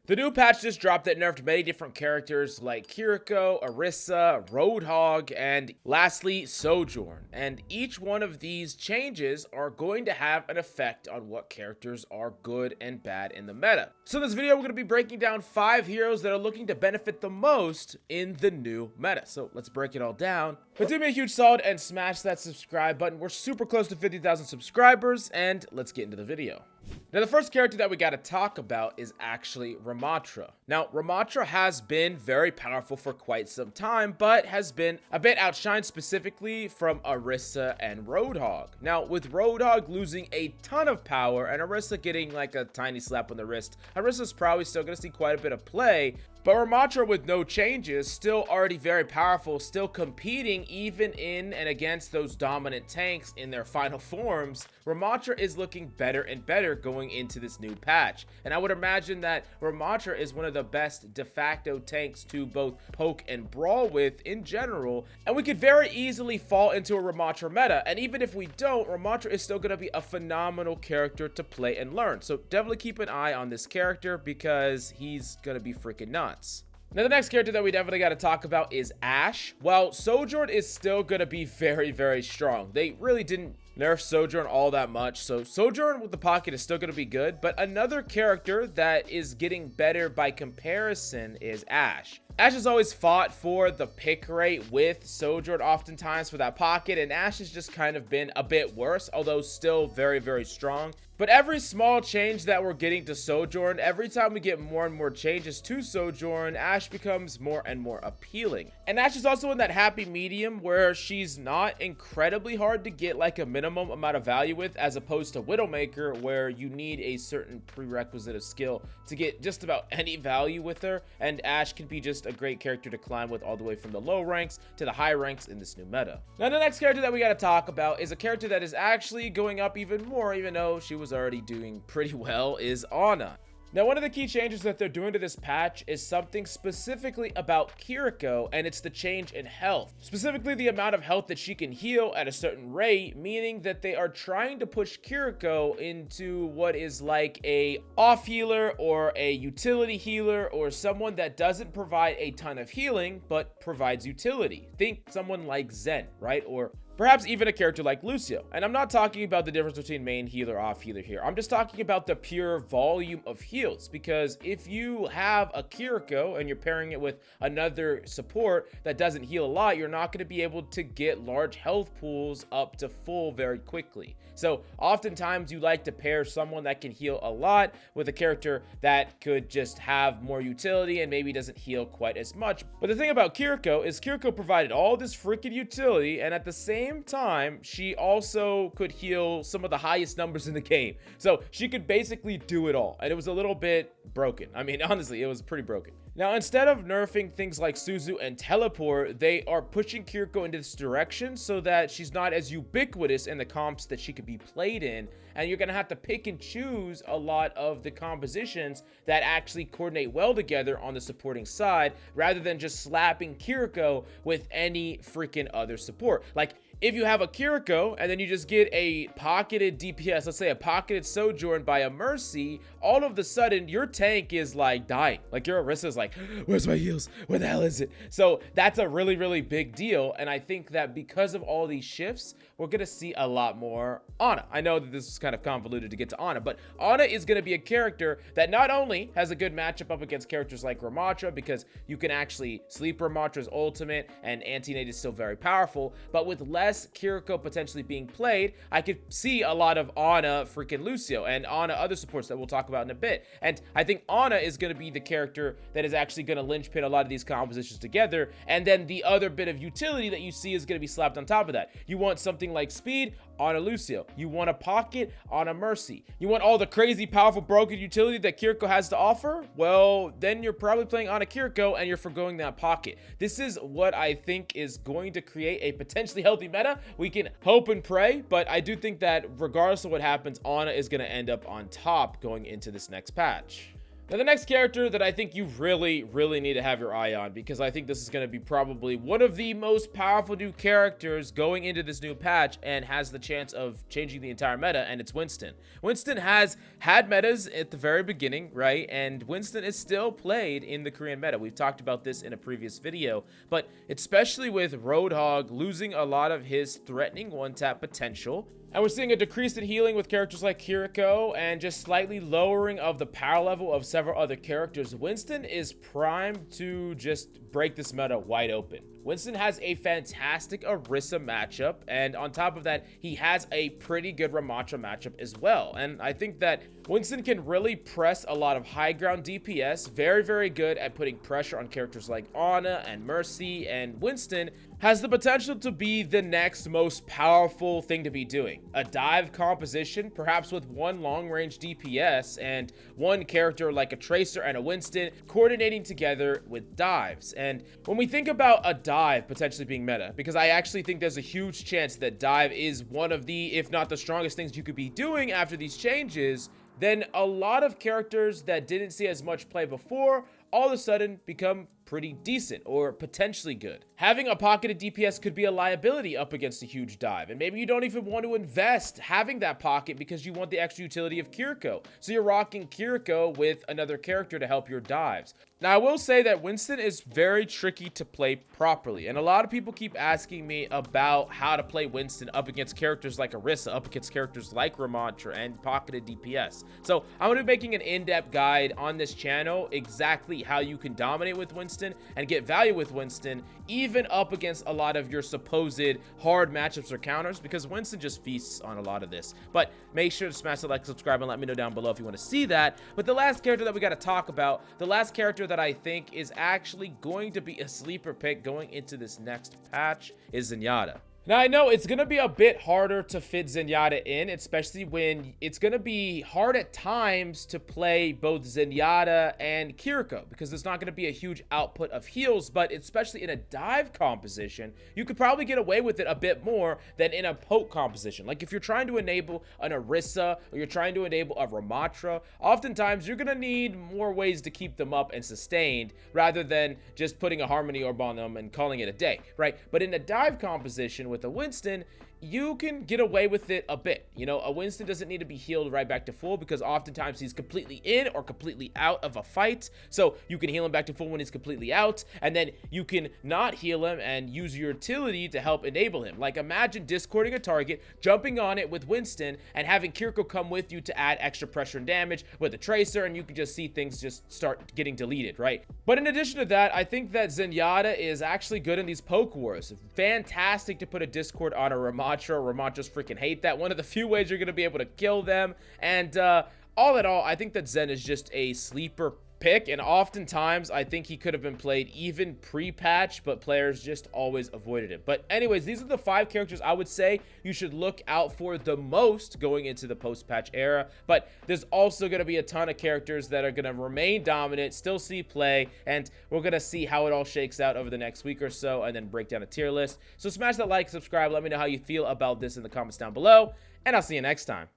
The new patch just dropped that nerfed many different characters like Kiriko, Orisa, Roadhog, and lastly, Sojourn. And each one of these changes are going to have an effect on what characters are good and bad in the meta. So in this video, we're going to be breaking down 5 heroes that are looking to benefit the most in the new meta. So let's break it all down. But do me a huge solid and smash that subscribe button. We're super close to 50,000 subscribers, and let's get into the video. Now, the first character that we got to talk about is actually Ramattra. Now, Ramattra has been very powerful for quite some time, but has been a bit outshined specifically from Orisa and Roadhog. Now, with Roadhog losing a ton of power and Orisa getting like a tiny slap on the wrist, Orisa's probably still going to see quite a bit of play. But Ramattra with no changes, still already very powerful, still competing even in and against those dominant tanks in their final forms. Ramattra is looking better and better going into this new patch. And I would imagine that Ramattra is one of the best de facto tanks to both poke and brawl with in general. And we could very easily fall into a Ramattra meta. And even if we don't, Ramattra is still going to be a phenomenal character to play and learn. So definitely keep an eye on this character because he's going to be freaking nuts. Now, the next character that we definitely got to talk about is Ashe. Well, Sojourn is still going to be very, very strong. They really didn't nerf Sojourn all that much, so Sojourn with the pocket is still going to be good. But another character that is getting better by comparison is Ashe. Ashe has always fought for the pick rate with Sojourn oftentimes for that pocket, and Ashe has just kind of been a bit worse, although still very, very strong. But every small change that we're getting to Sojourn, every time we get more and more changes to Sojourn, Ashe becomes more and more appealing. And Ashe is also in that happy medium where she's not incredibly hard to get like a minimum amount of value with, as opposed to Widowmaker, where you need a certain prerequisite of skill to get just about any value with her. And Ashe can be just a great character to climb with all the way from the low ranks to the high ranks in this new meta. Now, the next character that we got to talk about is a character that is actually going up even more, even though she was already doing pretty well, is Ana. Now, one of the key changes that they're doing to this patch is something specifically about Kiriko, and it's the change in health. Specifically, the amount of health that she can heal at a certain rate, meaning that they are trying to push Kiriko into what is like a off healer or a utility healer, or someone that doesn't provide a ton of healing, but provides utility. Think someone like Zen, right? Or perhaps even a character like Lucio. And I'm not talking about the difference between main healer, off healer here. I'm just talking about the pure volume of heals. Because if you have a Kiriko and you're pairing it with another support that doesn't heal a lot, you're not going to be able to get large health pools up to full very quickly. So oftentimes you like to pair someone that can heal a lot with a character that could just have more utility and maybe doesn't heal quite as much. But the thing about Kiriko is Kiriko provided all this freaking utility, and at the same time, she also could heal some of the highest numbers in the game. So she could basically do it all, and it was a little bit broken. I mean, honestly, it was pretty broken. Now, instead of nerfing things like Suzu and Teleport, they are pushing Kiriko into this direction so that she's not as ubiquitous in the comps that she could be played in, and you're going to have to pick and choose a lot of the compositions that actually coordinate well together on the supporting side, rather than just slapping Kiriko with any freaking other support. Like, if you have a Kiriko and then you just get a pocketed DPS, let's say a pocketed Sojourn by a Mercy, all of a sudden your tank is like dying. Like your Orisa is like, where's my heals? Where the hell is it? So that's a really, really big deal. And I think that because of all these shifts, we're going to see a lot more Ana. I know that this is kind of convoluted to get to Ana, but Ana is going to be a character that not only has a good matchup up against characters like Ramattra, because you can actually sleep Ramattra's ultimate and anti-nade is still very powerful, but with less Kiriko potentially being played, I could see a lot of Ana freaking Lucio and Ana other supports that we'll talk about in a bit. And I think Ana is going to be the character that is actually going to linchpin a lot of these compositions together, and then the other bit of utility that you see is going to be slapped on top of that. You want something like speed, Ana Lucio. You want a pocket, Ana Mercy. You want all the crazy powerful broken utility that Kiriko has to offer? Well, then you're probably playing Ana Kiriko and you're forgoing that pocket. This is what I think is going to create a potentially healthy meta. We can hope and pray, but I do think that regardless of what happens, Ana is going to end up on top going into this next patch. Now, the next character that I think you really need to have your eye on, because I think this is going to be probably one of the most powerful new characters going into this new patch and has the chance of changing the entire meta, and it's Winston. Winston has had metas at the very beginning, right? And Winston is still played in the Korean meta. We've talked about this in a previous video, but especially with Roadhog losing a lot of his threatening one-tap potential, and we're seeing a decrease in healing with characters like Kiriko and just slightly lowering of the power level of several other characters, Winston is primed to just break this meta wide open. Winston has a fantastic Orisa matchup, and on top of that, he has a pretty good Ramattra matchup as well. And I think that Winston can really press a lot of high ground DPS, very good at putting pressure on characters like Ana and Mercy, and Winston has the potential to be the next most powerful thing to be doing. A dive composition, perhaps with one long-range DPS and one character like a Tracer and a Winston coordinating together with dives. And when we think about a dive potentially being meta, because I actually think there's a huge chance that dive is one of the, if not the strongest things you could be doing after these changes, then a lot of characters that didn't see as much play before all of a sudden become pretty decent or potentially good. Having a pocketed DPS could be a liability up against a huge dive, and maybe you don't even want to invest having that pocket because you want the extra utility of Kiriko. So you're rocking Kiriko with another character to help your dives. Now, I will say that Winston is very tricky to play properly, and a lot of people keep asking me about how to play Winston up against characters like Orisa, up against characters like Ramattra, and pocketed DPS. So I'm going to be making an in-depth guide on this channel exactly how you can dominate with Winston and get value with Winston, even up against a lot of your supposed hard matchups or counters, because Winston just feasts on a lot of this. But make sure to smash the like, subscribe, and let me know down below if you want to see that. But the last character that we got to talk about, the last character that I think is actually going to be a sleeper pick going into this next patch, is Zenyatta. Now, I know it's going to be a bit harder to fit Zenyatta in, especially when it's going to be hard at times to play both Zenyatta and Kiriko, because there's not going to be a huge output of heals, but especially in a dive composition, you could probably get away with it a bit more than in a poke composition. Like if you're trying to enable an Orisa or you're trying to enable a Ramattra, oftentimes you're going to need more ways to keep them up and sustained rather than just putting a Harmony Orb on them and calling it a day, right? But in a dive composition with a Winston, you can get away with it a bit. You know, a Winston doesn't need to be healed right back to full because oftentimes he's completely in or completely out of a fight. So you can heal him back to full when he's completely out, and then you can not heal him and use your utility to help enable him. Like imagine discording a target, jumping on it with Winston, and having Kiriko come with you to add extra pressure and damage with a Tracer, and you can just see things just start getting deleted, right? But in addition to that, I think that Zenyatta is actually good in these poke wars. Fantastic to put a discord on a Ramattra. Ramattras freaking hate that. One of the few ways you're going to be able to kill them. And all in all, I think that Zen is just a sleeper pick, and oftentimes I think he could have been played even pre-patch, but players just always avoided it. But anyways, these are the 5 characters I would say you should look out for the most going into the post-patch era. But there's also going to be a ton of characters that are going to remain dominant, still see play, and we're going to see how it all shakes out over the next week or so, and then break down a tier list. So smash that like, subscribe, let me know how you feel about this in the comments down below, and I'll see you next time.